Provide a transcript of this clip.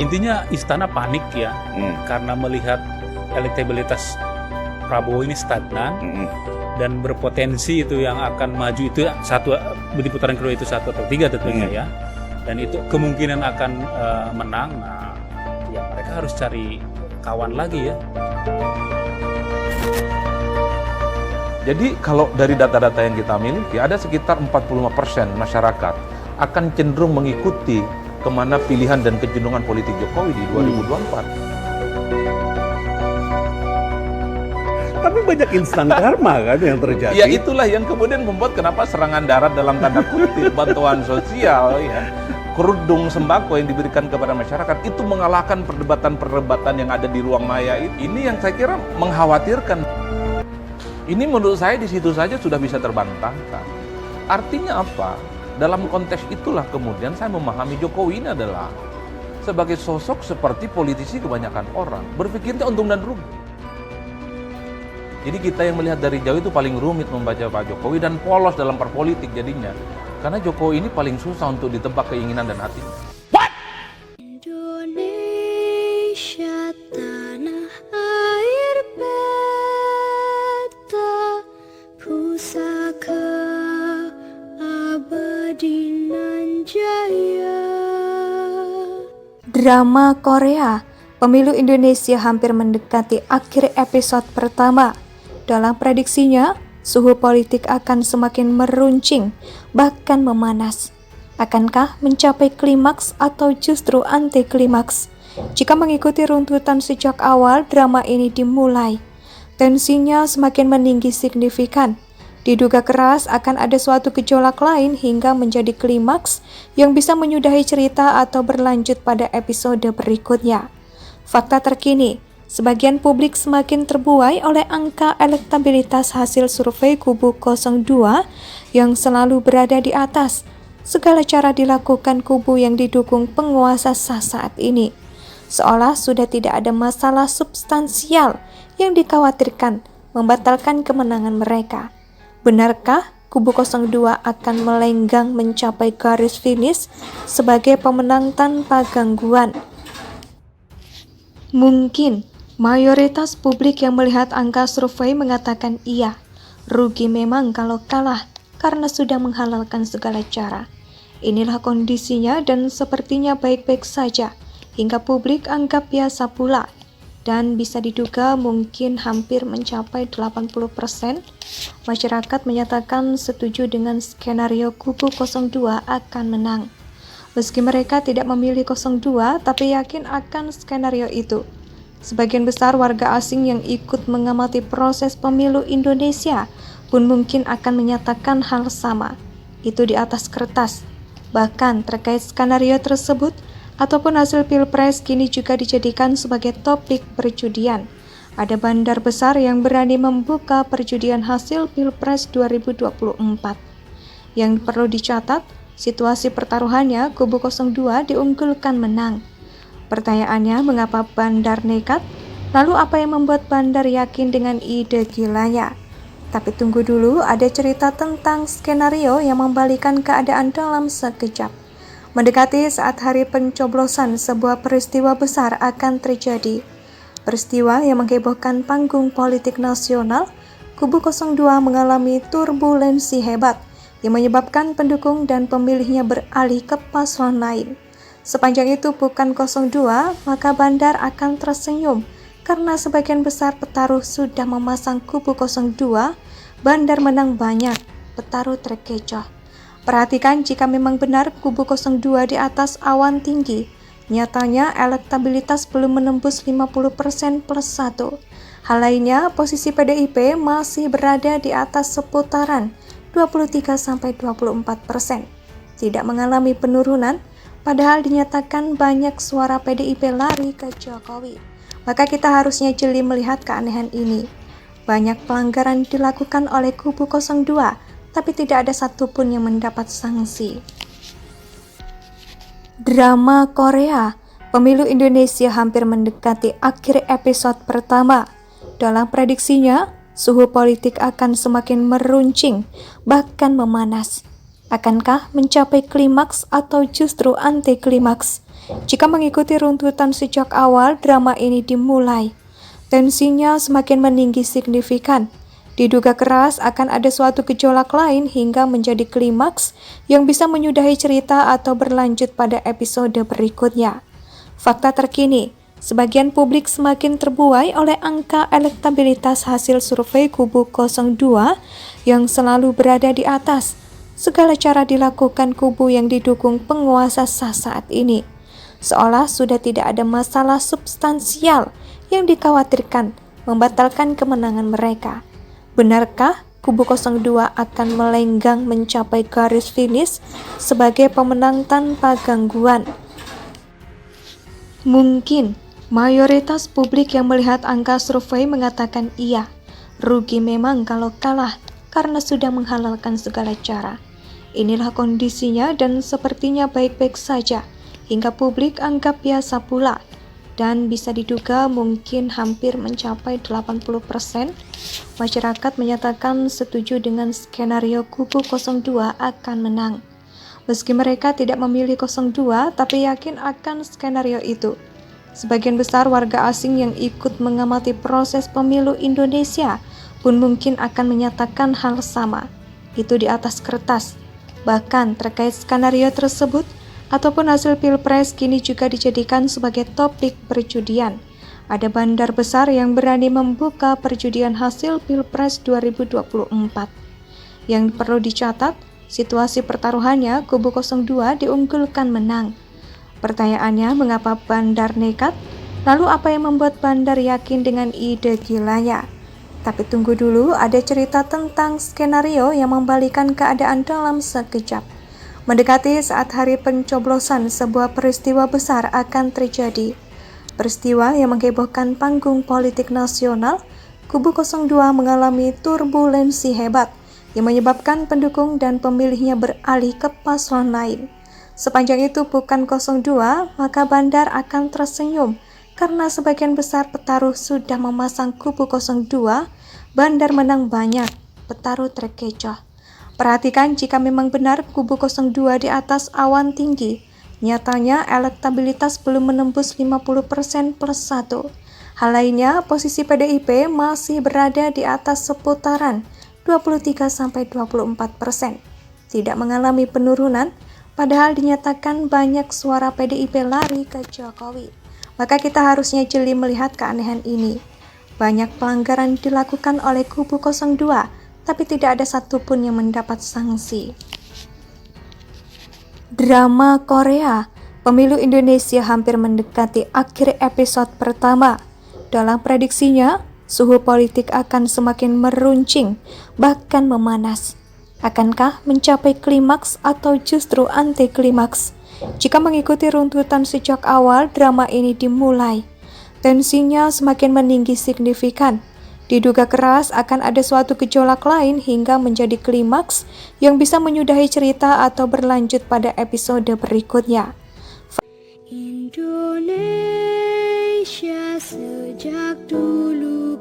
Intinya istana panik ya, karena melihat elektabilitas Prabowo ini stagnan dan berpotensi itu yang akan maju itu di putaran kedua itu 1 atau 3 tentunya ya, dan itu kemungkinan akan menang. Nah, ya mereka harus cari kawan lagi ya. Jadi kalau dari data-data yang kita miliki, ada sekitar 45% masyarakat akan cenderung mengikuti kemana pilihan dan kecenderungan politik Jokowi di 2024. Tapi banyak instan karma kan yang terjadi. Ya itulah yang kemudian membuat kenapa serangan darat dalam tanda kutip, bantuan sosial, ya, kerudung sembako yang diberikan kepada masyarakat itu mengalahkan perdebatan-perdebatan yang ada di ruang maya itu. Ini yang saya kira mengkhawatirkan. Ini menurut saya di situ saja sudah bisa terbantahkan. Artinya apa? Dalam konteks itulah kemudian saya memahami Jokowi ini adalah sebagai sosok seperti politisi kebanyakan orang. Berpikirnya untung dan rugi. Jadi kita yang melihat dari jauh itu paling rumit membaca Pak Jokowi dan polos dalam perpolitik jadinya. Karena Jokowi ini paling susah untuk ditebak keinginan dan hatinya. Indonesia tanah air beta pusaka abadi nan jaya. Drama Korea, pemilu Indonesia hampir mendekati akhir episode pertama. Dalam prediksinya, suhu politik akan semakin meruncing, bahkan memanas. Akankah mencapai klimaks atau justru anti klimaks? Jika mengikuti runtutan sejak awal drama ini dimulai, tensinya semakin meninggi signifikan. Diduga keras akan ada suatu gejolak lain hingga menjadi klimaks yang bisa menyudahi cerita atau berlanjut pada episode berikutnya. Fakta terkini, sebagian publik semakin terbuai oleh angka elektabilitas hasil survei kubu 02 yang selalu berada di atas. Segala cara dilakukan kubu yang didukung penguasa sah saat ini. Seolah sudah tidak ada masalah substansial yang dikhawatirkan membatalkan kemenangan mereka. Benarkah kubu 02 akan melenggang mencapai garis finish sebagai pemenang tanpa gangguan? Mungkin mayoritas publik yang melihat angka survei mengatakan iya, rugi memang kalau kalah karena sudah menghalalkan segala cara. Inilah kondisinya dan sepertinya baik-baik saja hingga publik anggap biasa pula. Dan bisa diduga mungkin hampir mencapai 80% masyarakat menyatakan setuju dengan skenario kubu 02 akan menang. Meski mereka tidak memilih 02 tapi yakin akan skenario itu. Sebagian besar warga asing yang ikut mengamati proses pemilu Indonesia pun mungkin akan menyatakan hal sama. Itu di atas kertas. Bahkan terkait skenario tersebut ataupun hasil pilpres kini juga dijadikan sebagai topik perjudian. Ada bandar besar yang berani membuka perjudian hasil pilpres 2024. Yang perlu dicatat, situasi pertaruhannya kubu 02 diunggulkan menang. Pertanyaannya, mengapa bandar nekat? Lalu apa yang membuat bandar yakin dengan ide gilanya? Tapi tunggu dulu, ada cerita tentang skenario yang membalikan keadaan dalam sekejap. Mendekati saat hari pencoblosan, sebuah peristiwa besar akan terjadi. Peristiwa yang menghebohkan panggung politik nasional, kubu 02 mengalami turbulensi hebat yang menyebabkan pendukung dan pemilihnya beralih ke paslon lain. Sepanjang itu bukan 02, maka bandar akan tersenyum karena sebagian besar petaruh sudah memasang kubu 02, bandar menang banyak, petaruh terkecoh. Perhatikan jika memang benar kubu 02 di atas awan tinggi, nyatanya elektabilitas belum menembus 50% plus 1. Hal lainnya, posisi PDIP masih berada di atas seputaran 23-24%. Tidak mengalami penurunan, padahal dinyatakan banyak suara PDIP lari ke Jokowi. Maka kita harusnya jeli melihat keanehan ini. Banyak pelanggaran dilakukan oleh kubu 02, tapi tidak ada satupun yang mendapat sanksi. Drama Korea, pemilu Indonesia hampir mendekati akhir episode pertama. Dalam prediksinya, suhu politik akan semakin meruncing, bahkan memanas. Akankah mencapai klimaks atau justru anti klimaks? Jika mengikuti runtutan sejak awal drama ini dimulai, tensinya semakin meninggi signifikan. Diduga keras akan ada suatu gejolak lain hingga menjadi klimaks yang bisa menyudahi cerita atau berlanjut pada episode berikutnya. Fakta terkini, sebagian publik semakin terbuai oleh angka elektabilitas hasil survei kubu 02 yang selalu berada di atas. Segala cara dilakukan kubu yang didukung penguasa sah saat ini. Seolah sudah tidak ada masalah substansial yang dikhawatirkan membatalkan kemenangan mereka. Benarkah kubu 02 akan melenggang mencapai garis finish sebagai pemenang tanpa gangguan? Mungkin mayoritas publik yang melihat angka survei mengatakan iya, rugi memang kalau kalah karena sudah menghalalkan segala cara. Inilah kondisinya dan sepertinya baik-baik saja hingga publik anggap biasa pula. Dan bisa diduga mungkin hampir mencapai 80% masyarakat menyatakan setuju dengan skenario kubu 02 akan menang. Meski mereka tidak memilih 02 tapi yakin akan skenario itu. Sebagian besar warga asing yang ikut mengamati proses pemilu Indonesia pun mungkin akan menyatakan hal sama. Itu di atas kertas. Bahkan terkait skenario tersebut ataupun hasil pilpres kini juga dijadikan sebagai topik perjudian. Ada bandar besar yang berani membuka perjudian hasil pilpres 2024. Yang perlu dicatat, situasi pertaruhannya kubu 02 diunggulkan menang. Pertanyaannya, mengapa bandar nekat? Lalu apa yang membuat bandar yakin dengan ide gilanya? Tapi tunggu dulu, ada cerita tentang skenario yang membalikan keadaan dalam sekejap. Mendekati saat hari pencoblosan, sebuah peristiwa besar akan terjadi. Peristiwa yang menghebohkan panggung politik nasional, kubu 02 mengalami turbulensi hebat yang menyebabkan pendukung dan pemilihnya beralih ke paslon lain. Sepanjang itu bukan 02, maka bandar akan tersenyum karena sebagian besar petaruh sudah memasang kubu 02, bandar menang banyak, petaruh terkecoh. Perhatikan jika memang benar kubu 02 di atas awan tinggi, nyatanya elektabilitas belum menembus 50% plus 1. Hal lainnya, posisi PDIP masih berada di atas seputaran 23-24%. Tidak mengalami penurunan, padahal dinyatakan banyak suara PDIP lari ke Jokowi. Maka kita harusnya jeli melihat keanehan ini. Banyak pelanggaran dilakukan oleh kubu 02, tapi tidak ada satupun yang mendapat sanksi. Drama Korea, pemilu Indonesia hampir mendekati akhir episode pertama. Dalam prediksinya, suhu politik akan semakin meruncing, bahkan memanas. Akankah mencapai klimaks atau justru anti klimaks? Jika mengikuti runtutan sejak awal drama ini dimulai, tensinya semakin meninggi signifikan. Diduga keras akan ada suatu gejolak lain hingga menjadi klimaks yang bisa menyudahi cerita atau berlanjut pada episode berikutnya. Indonesia sejak dulu